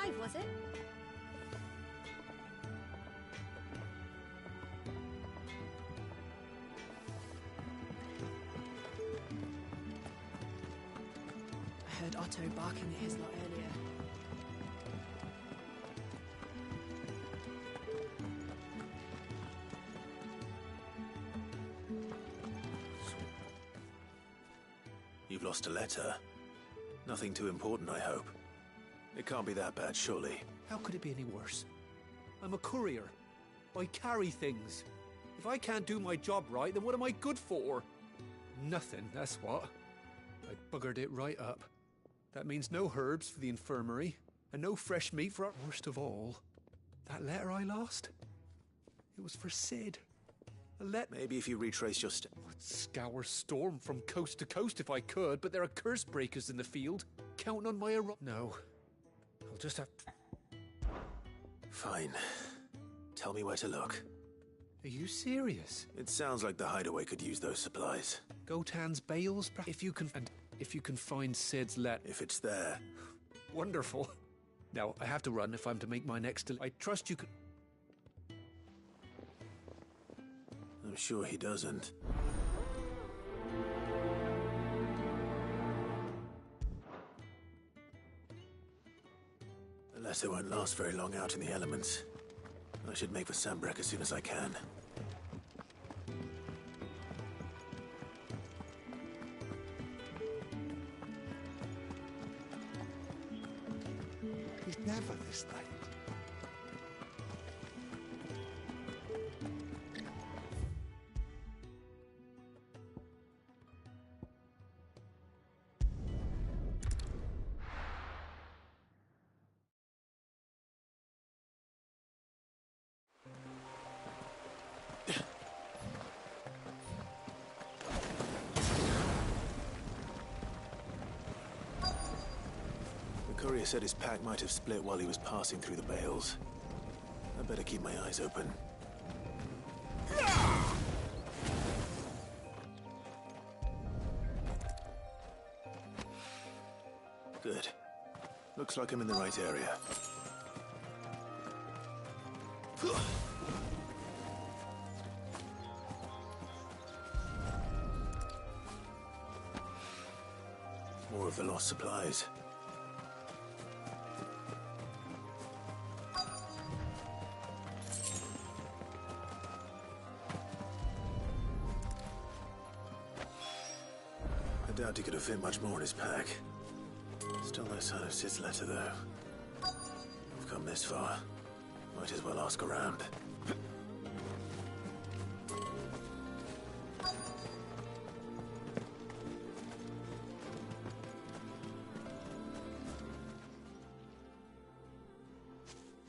alive, was it? I heard Otto barking at his lot earlier. You've lost a letter. Nothing too important, I hope. It can't be that bad, surely. How could it be any worse? I'm a courier. I carry things. If I can't do my job right, then what am I good for? Nothing, that's what. I buggered it right up. That means no herbs for the infirmary, and no fresh meat for our... Worst of all, that letter I lost? It was for Sid. A letter... Maybe if you retrace your I'd scour Storm from coast to coast if I could, but there are curse breakers in the field. Counting on my... No. I'll just have... Fine. Tell me where to look. Are you serious? It sounds like the hideaway could use those supplies. Gotan's bales, if you can find Sid's letter. If it's there. Wonderful. Now, I have to run if I'm to make my next... I trust you could... I'm sure he doesn't. The letter won't last very long out in the elements. I should make for Sanbreque as soon as I can. He's never this late. The courier said his pack might have split while he was passing through the bales. I better keep my eyes open. Good. Looks like I'm in the right area. More of the lost supplies. I doubt he could have fit much more in his pack. Still no sign of Sid's letter, though. I've come this far. Might as well ask around.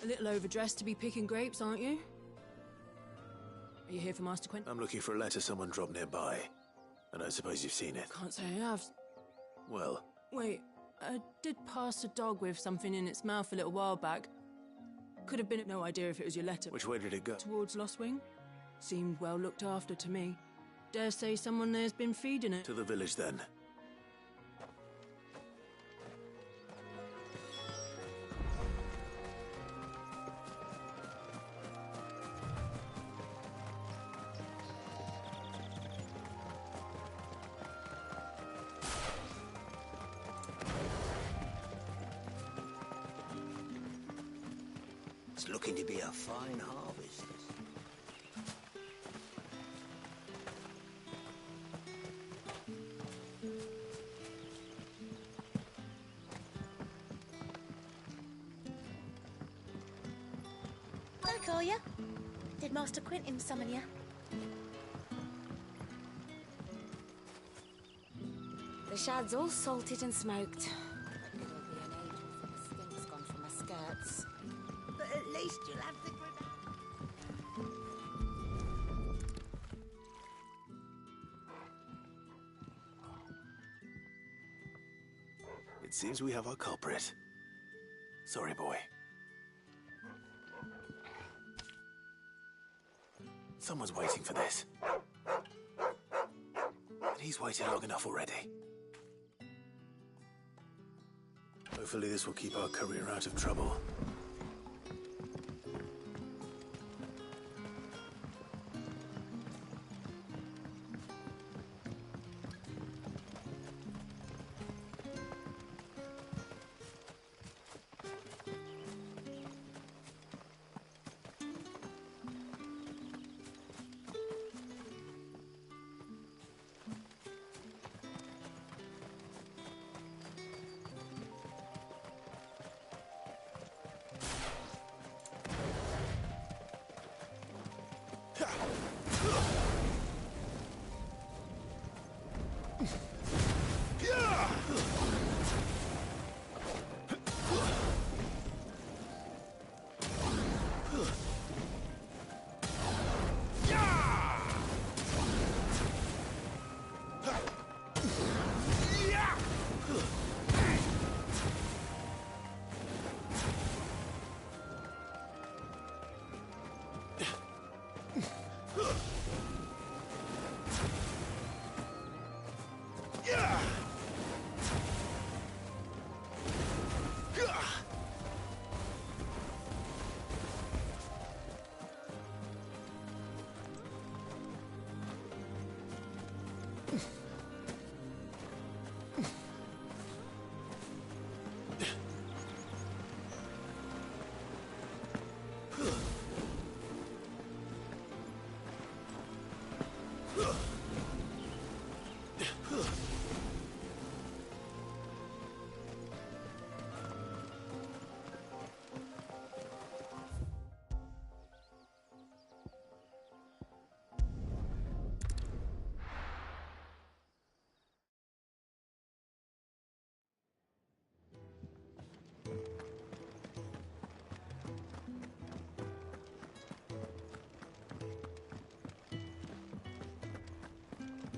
A little overdressed to be picking grapes, aren't you? Are you here for Master Quint? I'm looking for a letter someone dropped nearby. And I suppose you've seen it. Can't say I have. Well... Wait, I did pass a dog with something in its mouth a little while back. Could have been no idea if it was your letter. Which way did it go? Towards Lostwing. Seemed well looked after to me. Dare say someone there's been feeding it. To the village, then. It's looking to be a fine harvest. Hello, Collier. Did Master Quentin summon you? The shad's all salted and smoked. It'll be an age before the stink's gone from my skirts. But at least you'll have the grip. It seems we have our culprit. Sorry, boy. Someone's waiting for this. And he's waited long enough already. Hopefully this will keep our courier out of trouble.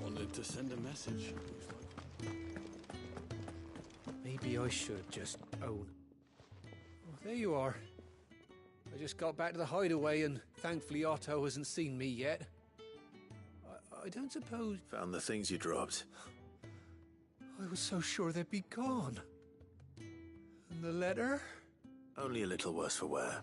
Wanted to send a message. Maybe I should just own. Oh, there you are. I just got back to the hideaway and thankfully Otto hasn't seen me yet. I don't suppose... Found the things you dropped. I was so sure they'd be gone. And the letter? Only a little worse for wear.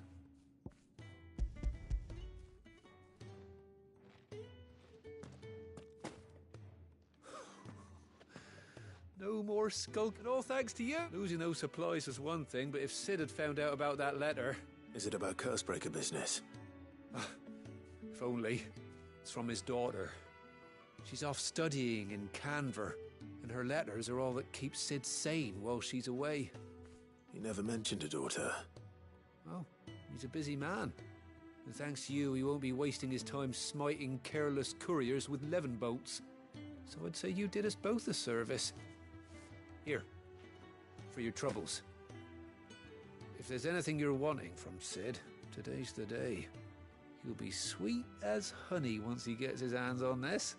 No more skulking, all thanks to you. Losing those supplies is one thing, but if Sid had found out about that letter... Is it about Cursebreaker business? If only. It's from his daughter. She's off studying in Canver, and her letters are all that keeps Sid sane while she's away. He never mentioned a daughter. Well, he's a busy man. And thanks to you, he won't be wasting his time smiting careless couriers with levin bolts. So I'd say you did us both a service. Here, for your troubles. If there's anything you're wanting from Sid, today's the day. He'll be sweet as honey once he gets his hands on this.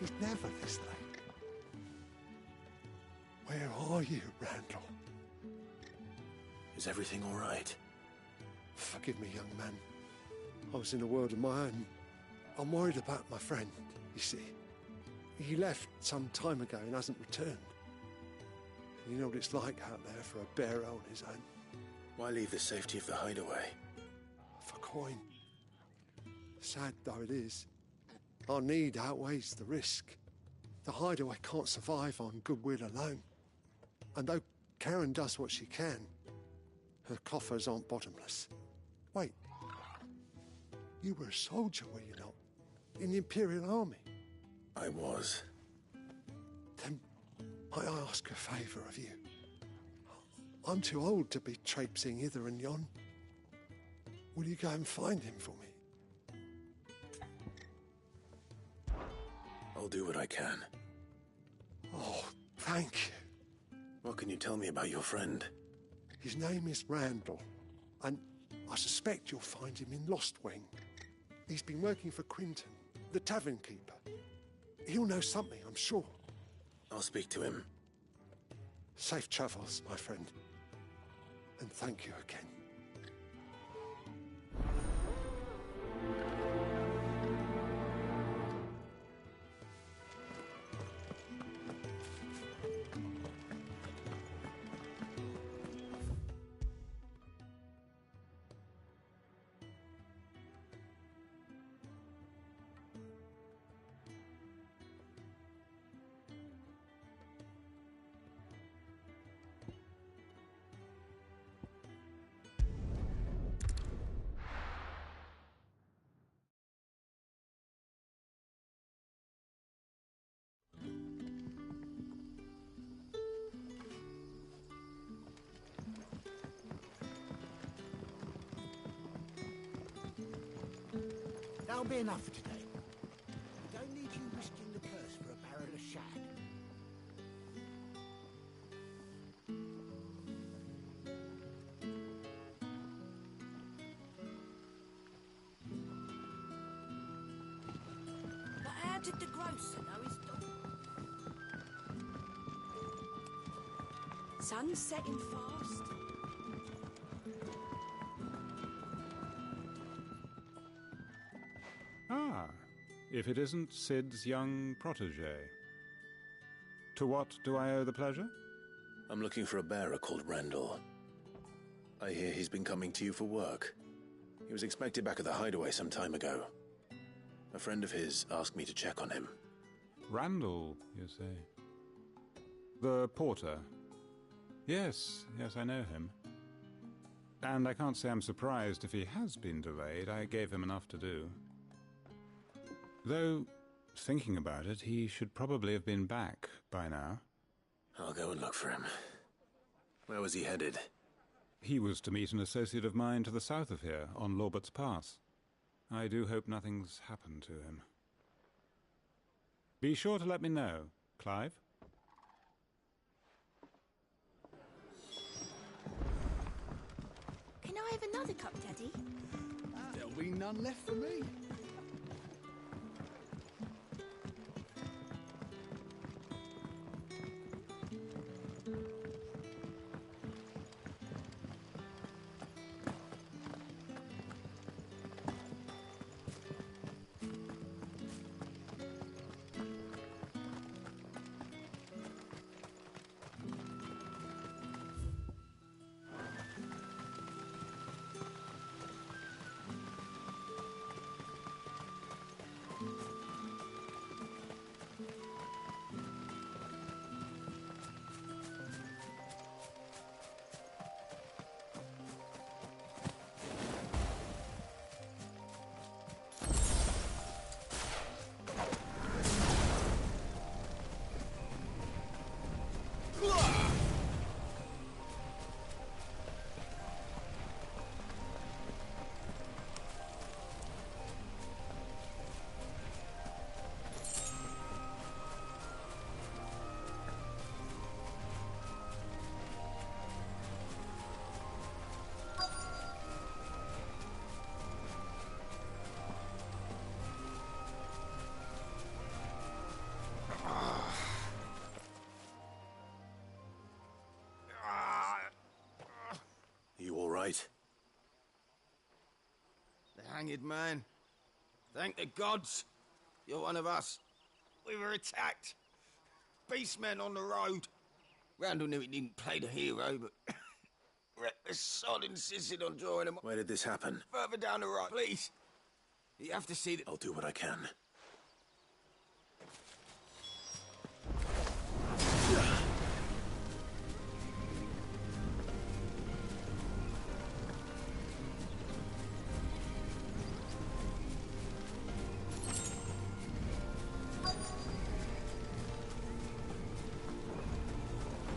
He's never this late. Where are you, Randall? Is everything all right? Forgive me, young man. I was in a world of my own. I'm worried about my friend, you see. He left some time ago and hasn't returned. You know what it's like out there for a bear on his own. Why leave the safety of the hideaway? For coin. Sad though it is, our need outweighs the risk. The hideaway can't survive on goodwill alone. And though Karen does what she can, her coffers aren't bottomless. Wait. You were a soldier, were you not? In the Imperial Army? I was. Then I ask a favour of you. I'm too old to be traipsing hither and yon. Will you go and find him for me? I'll do what I can. Oh, thank you. What can you tell me about your friend? His name is Randall, and I suspect you'll find him in Lostwing. He's been working for Quinton, the tavern keeper. He'll know something, I'm sure. I'll speak to him. Safe travels, my friend. And thank you again. That'll be enough for today. We don't need you risking the purse for a barrel of shag. But how did the grocer know his dog? Sun's setting fast. Ah, if it isn't Sid's young protege. To what do I owe the pleasure? I'm looking for a bearer called Randall. I hear he's been coming to you for work. He was expected back at the hideaway some time ago. A friend of his asked me to check on him. Randall, you say? The porter? Yes, I know him. And I can't say I'm surprised if he has been delayed. I gave him enough to do. Though, thinking about it, he should probably have been back by now. I'll go and look for him. Where was he headed? He was to meet an associate of mine to the south of here, on Lorbert's Pass. I do hope nothing's happened to him. Be sure to let me know, Clive. Can I have another cup, Daddy? There'll be none left for me. Right. The hanged man. Thank the gods. You're one of us. We were attacked. Beastmen on the road. Randall knew he didn't play the hero, but the sod insisted on drawing him. Where did this happen? Further down the road. Please. You have to see that. I'll do what I can.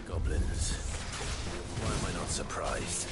Goblins. Why am I not surprised?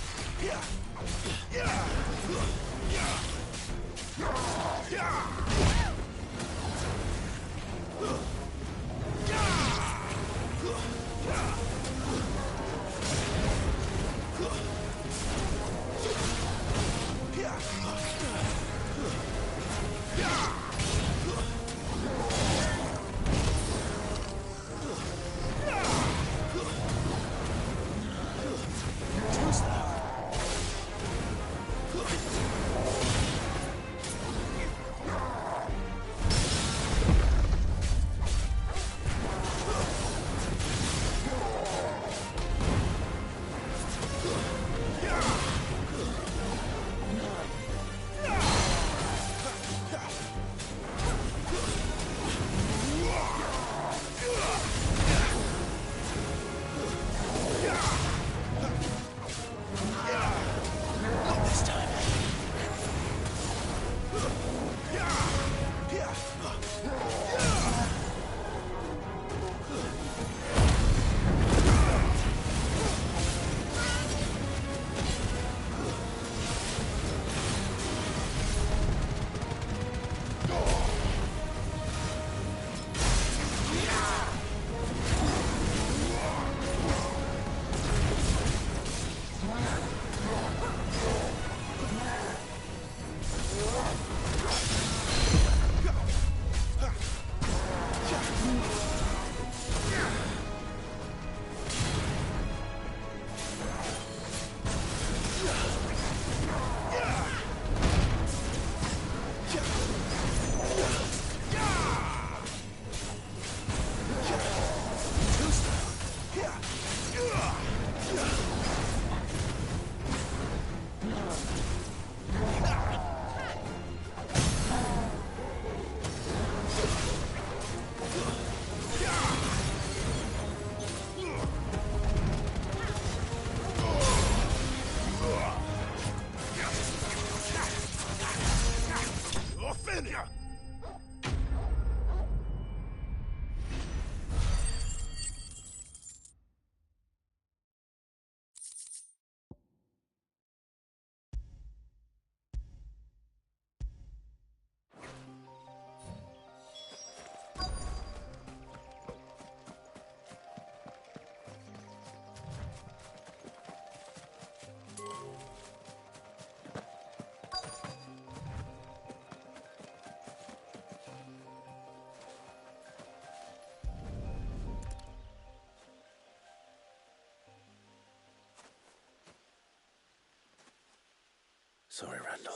Sorry, Randall.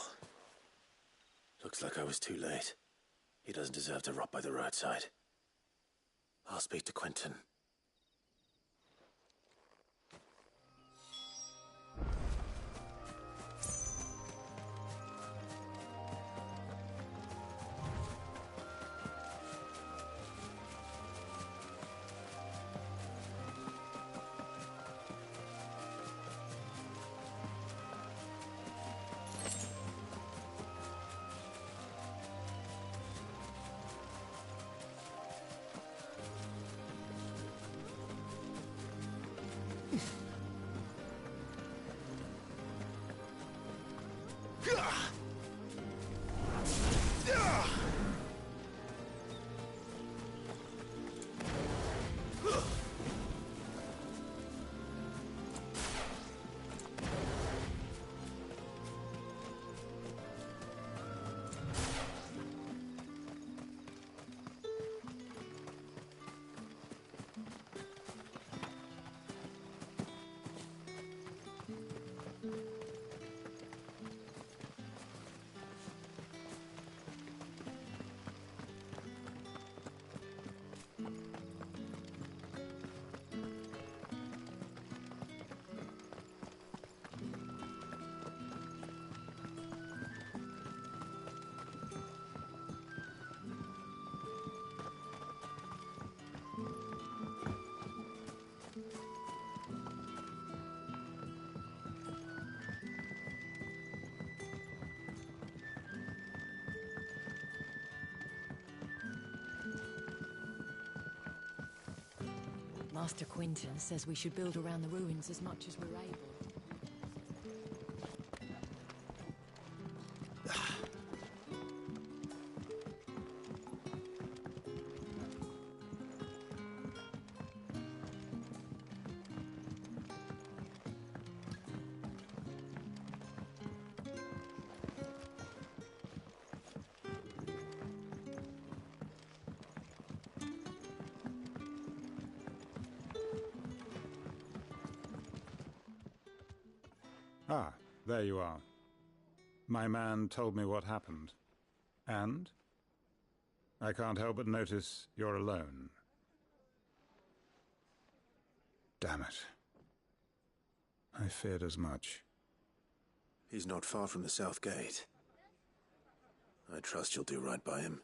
Looks like I was too late. He doesn't deserve to rot by the roadside. I'll speak to Quentin. Master Quentin says we should build around the ruins as much as we're able. Ah, there you are. My man told me what happened. And? I can't help but notice you're alone. Damn it. I feared as much. He's not far from the South Gate. I trust you'll do right by him.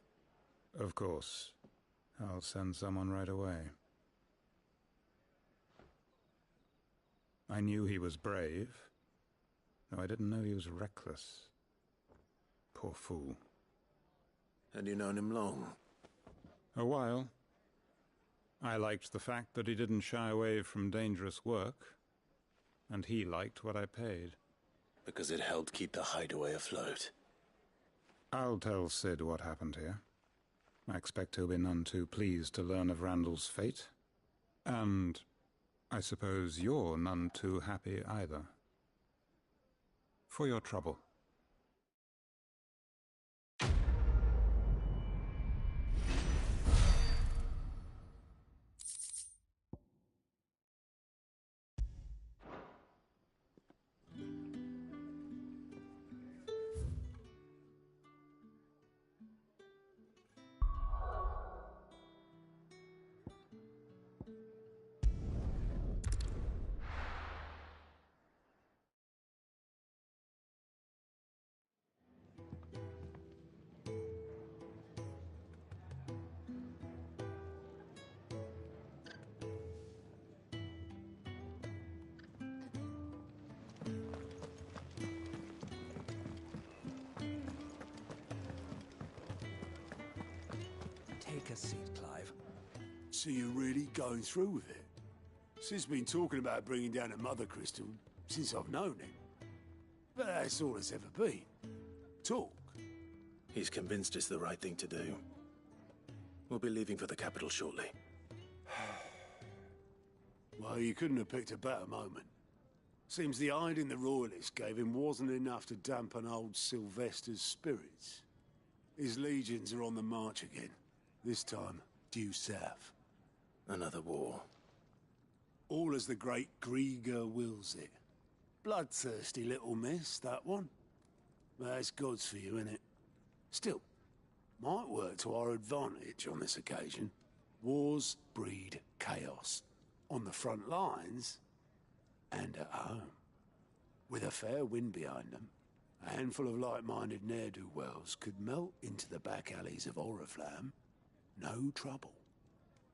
Of course. I'll send someone right away. I knew he was brave, though I didn't know he was reckless. Poor fool. And you known him long? A while. I liked the fact that he didn't shy away from dangerous work, and he liked what I paid. Because it helped keep the hideaway afloat. I'll tell Sid what happened here. I expect he'll be none too pleased to learn of Randall's fate. And I suppose you're none too happy either. For your trouble. Take a seat, Clive. So you're really going through with it? Sid's been talking about bringing down a mother crystal since I've known him. But that's all it's ever been. Talk. He's convinced it's the right thing to do. We'll be leaving for the capital shortly. Well, you couldn't have picked a better moment. Seems the hiding the Royalists gave him wasn't enough to dampen old Sylvester's spirits. His legions are on the march again. This time, due south. Another war. All as the great Grieger wills it. Bloodthirsty little miss, that one. That's God's for you, innit? Still, might work to our advantage on this occasion. Wars breed chaos. On the front lines, and at home. With a fair wind behind them, a handful of like-minded ne'er-do-wells could melt into the back alleys of Oriflamme. No trouble.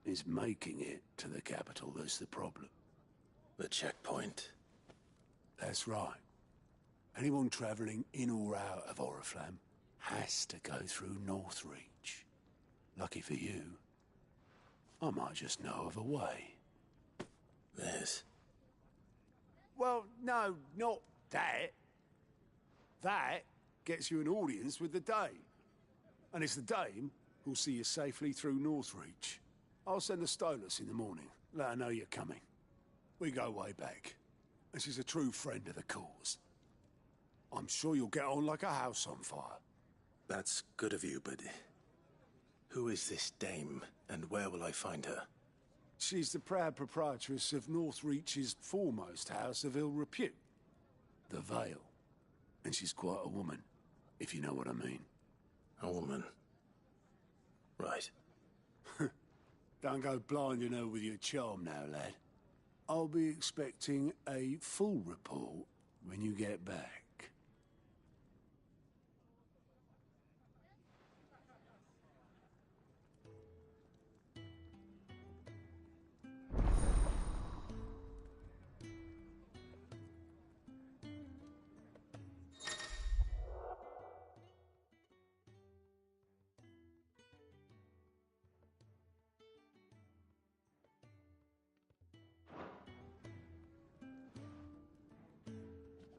It's making it to the capital that's the problem. The checkpoint. That's right. Anyone travelling in or out of Oriflamme has to go through Northreach. Lucky for you, I might just know of a way. This? Well, no, not that. That gets you an audience with the Dame. And it's the Dame who'll see you safely through Northreach. I'll send the Stolas in the morning. Let her know you're coming. We go way back. And she's a true friend of the cause. I'm sure you'll get on like a house on fire. That's good of you, but... who is this Dame, and where will I find her? She's the proud proprietress of Northreach's foremost house of ill repute, the Vale. And she's quite a woman, if you know what I mean. A woman? Right. Don't go blinding her with your charm now, lad. I'll be expecting a full report when you get back.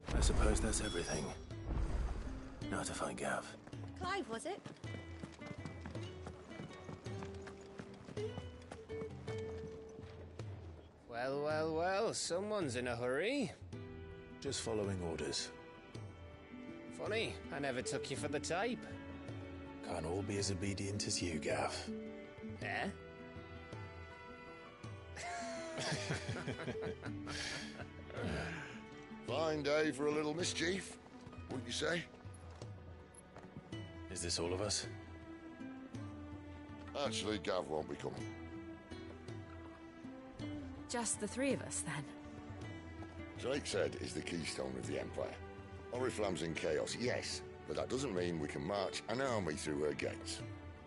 I suppose that's everything. Now to find Gav. Clive, was it? Well, well, well, someone's in a hurry. Just following orders. Funny, I never took you for the type. Can't all be as obedient as you, Gav. Eh? Fine day for a little mischief, wouldn't you say? Is this all of us? Actually, Gav won't be coming. Just the three of us, then? Drakeshead is the keystone of the Empire. Oriflamme's in chaos, yes, but that doesn't mean we can march an army through her gates.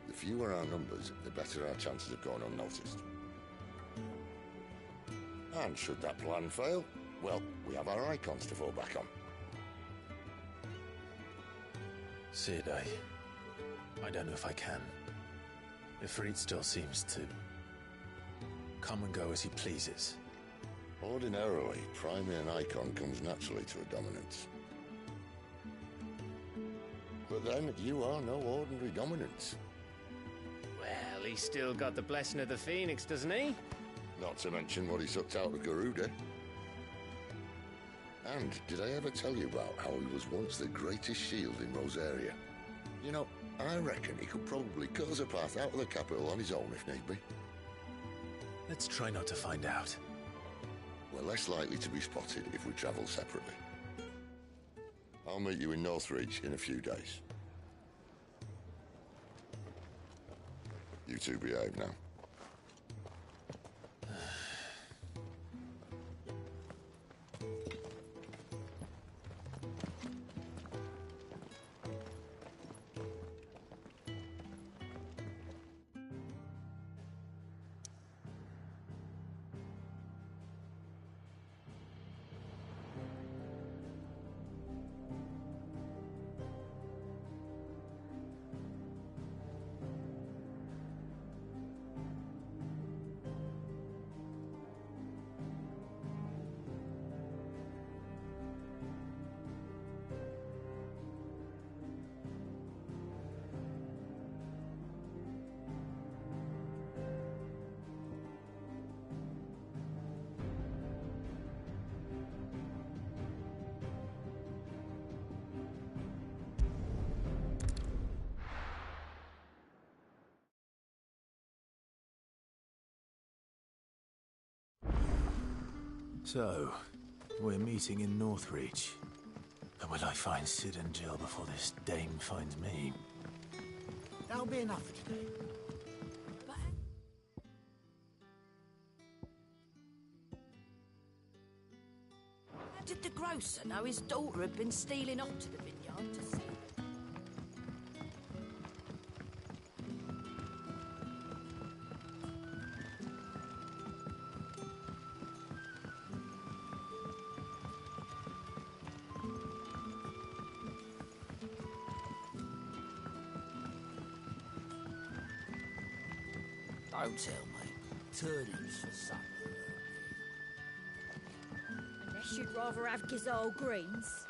The fewer our numbers, the better our chances of going unnoticed. And should that plan fail, well, we have our icons to fall back on. Sid, I don't know if I can. Ifrit still seems to come and go as he pleases. Ordinarily, priming an icon comes naturally to a dominance. But then, you are no ordinary dominance. Well, he's still got the blessing of the Phoenix, doesn't he? Not to mention what he sucked out of Garuda. And did I ever tell you about how he was once the greatest shield in Rosaria? You know, I reckon he could probably cut us a path out of the capital on his own if need be. Let's try not to find out. We're less likely to be spotted if we travel separately. I'll meet you in Northreach in a few days. You two behave now. So, we're meeting in Northreach. But will I find Sid and Jill before this dame finds me? That'll be enough for today. How did the grocer know his daughter had been stealing off to the vineyard to see? Don't tell me. Turnips for supper. Unless you'd rather have Gizal greens.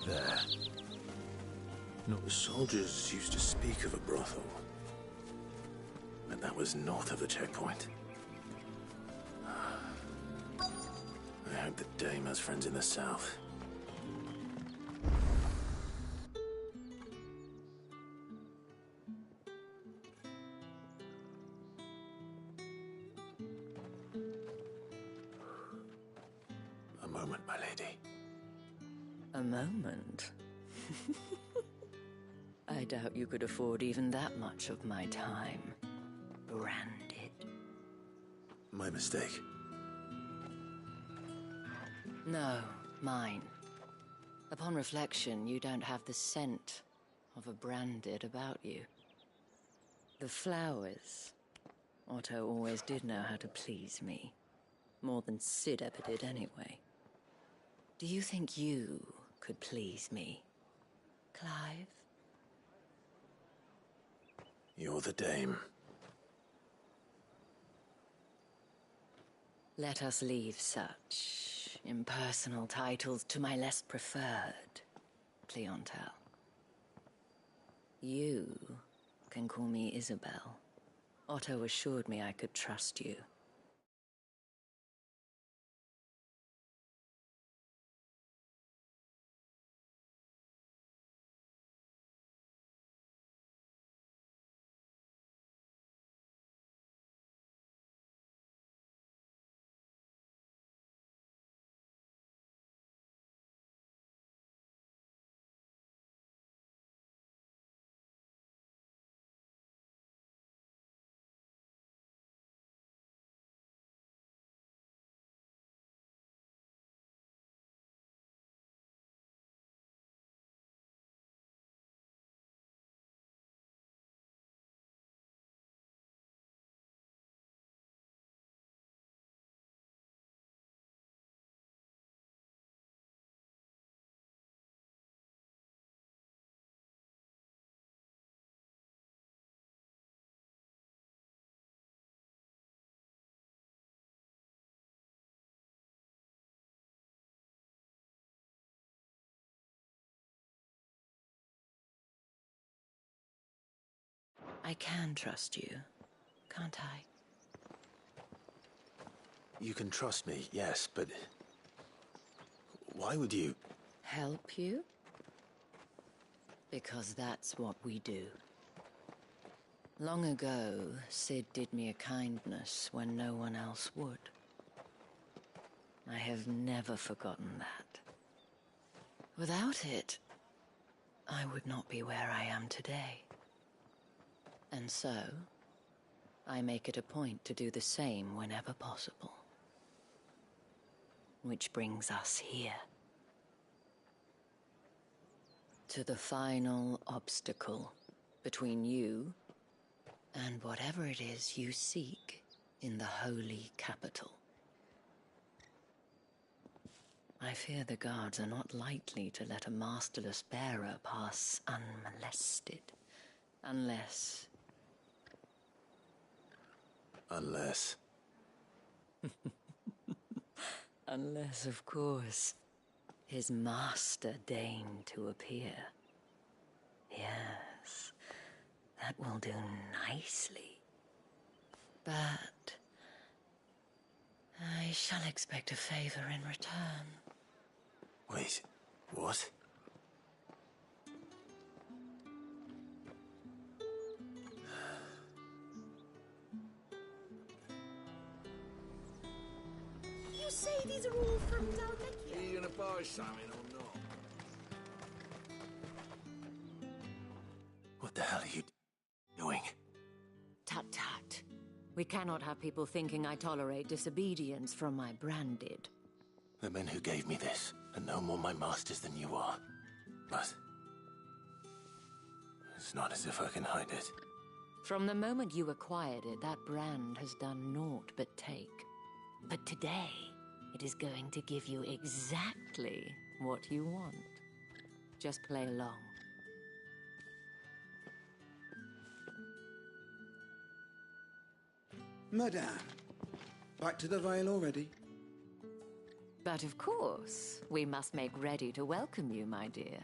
There. No, the soldiers used to speak of a brothel. But that was north of the checkpoint. I hope the dame has friends in the south. A moment, my lady. A moment? I doubt you could afford even that much of my time. Branded. My mistake. No, mine. Upon reflection, you don't have the scent of a branded about you. The flowers. Otto always did know how to please me. More than Sid ever did anyway. Do you think you could please me. Clive? You're the dame. Let us leave such impersonal titles to my less preferred clientele. You can call me Isabel. Otto assured me I could trust you. I can trust you, can't I? You can trust me, yes, but... why would you... Help you? Because that's what we do. Long ago, Cid did me a kindness when no one else would. I have never forgotten that. Without it, I would not be where I am today. And so, I make it a point to do the same whenever possible. Which brings us here. To the final obstacle between you and whatever it is you seek in the holy capital. I fear the guards are not likely to let a masterless bearer pass unmolested. Unless... Unless, of course, his master deigned to appear. Yes, that will do nicely. But I shall expect a favor in return. Wait, what? You say these are all from Dalvecchia? Are you gonna buy something or not? What the hell are you doing? Tut-tut. We cannot have people thinking I tolerate disobedience from my branded. The men who gave me this are no more my masters than you are. But... it's not as if I can hide it. From the moment you acquired it, that brand has done naught but take. But today, it is going to give you exactly what you want. Just play along. Madame, back to the Vale already? But of course, we must make ready to welcome you, my dear.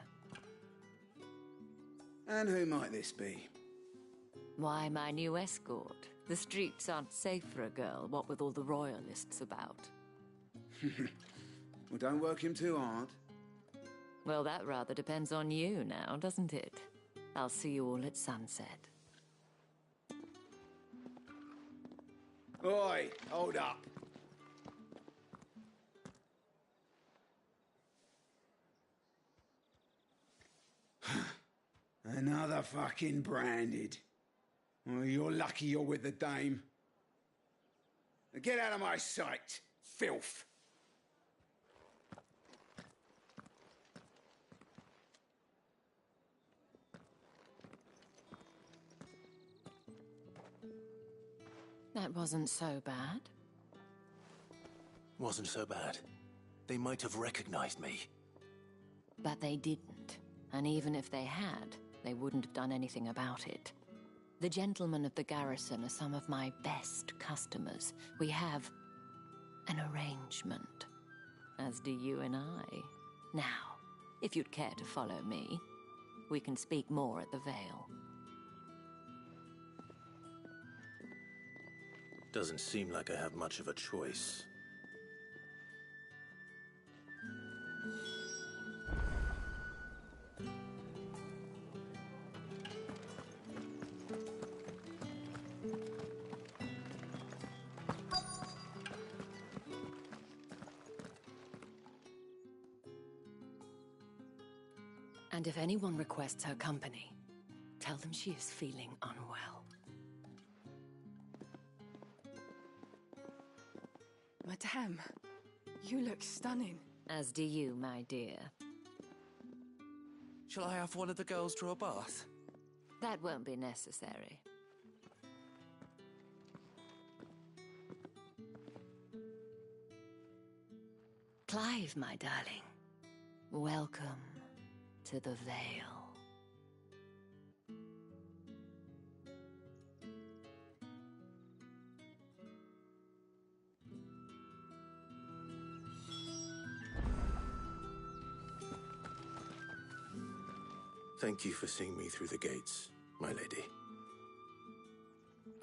And who might this be? Why, my new escort. The streets aren't safe for a girl, what with all the royalists about. Well, don't work him too hard. Well, that rather depends on you now, doesn't it? I'll see you all at sunset. Oi, hold up. Another fucking branded. Well, you're lucky you're with the dame. Now get out of my sight, filth. That wasn't so bad. Wasn't so bad. They might have recognized me. But they didn't. And even if they had, they wouldn't have done anything about it. The gentlemen of the garrison are some of my best customers. We have an arrangement, as do you and I. Now, if you'd care to follow me, we can speak more at the Vale. Doesn't seem like I have much of a choice. And if anyone requests her company, tell them she is feeling unwell. Madame, you look stunning. As do you, my dear. Shall I have one of the girls draw a bath? That won't be necessary. Clive, my darling. Welcome to the Vale. Thank you for seeing me through the gates, my lady.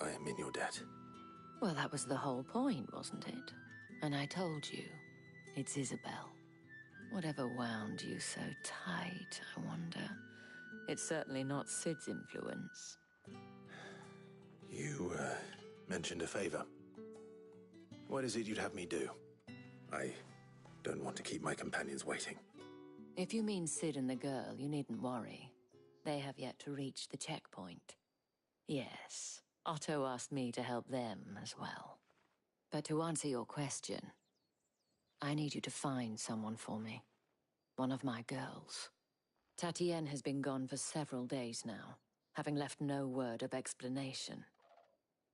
I am in your debt. Well, that was the whole point, wasn't it? And I told you, it's Isabel. Whatever wound you so tight, I wonder. It's certainly not Sid's influence. You, mentioned a favor. What is it you'd have me do? I don't want to keep my companions waiting. If you mean Sid and the girl, you needn't worry. They have yet to reach the checkpoint. Yes, Otto asked me to help them as well. But to answer your question, I need you to find someone for me. One of my girls. Tatienne has been gone for several days now, having left no word of explanation.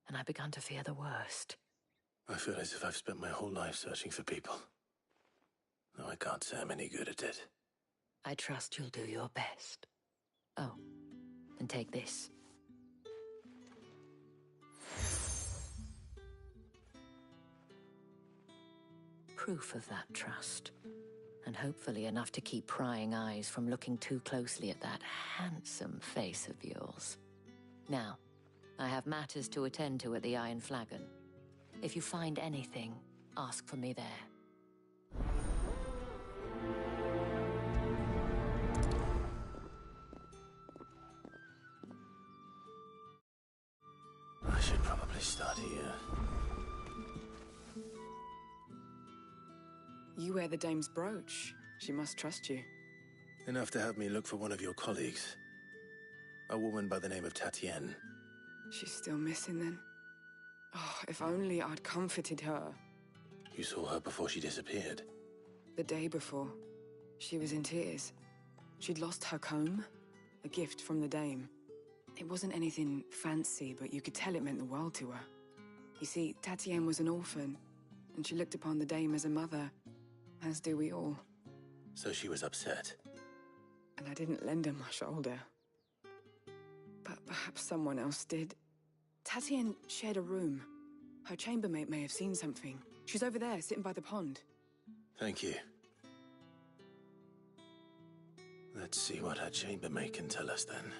And I've begun to fear the worst. I feel as if I've spent my whole life searching for people. No, I can't say I'm any good at it. I trust you'll do your best. Oh, and take this. Proof of that trust. And hopefully enough to keep prying eyes from looking too closely at that handsome face of yours. Now, I have matters to attend to at the Iron Flagon. If you find anything, ask for me there. I should probably start here. You wear the dame's brooch. She must trust you. Enough to have me look for one of your colleagues. A woman by the name of Tatienne. She's still missing then. Oh, if only I'd comforted her. You saw her before she disappeared? The day before. She was in tears. She'd lost her comb, a gift from the dame. It wasn't anything fancy, but you could tell it meant the world to her. You see, Tatienne was an orphan, and she looked upon the dame as a mother, as do we all. So she was upset. And I didn't lend her my shoulder. But perhaps someone else did. Tatienne shared a room. Her chambermaid may have seen something. She's over there, sitting by the pond. Thank you. Let's see what her chambermaid can tell us then.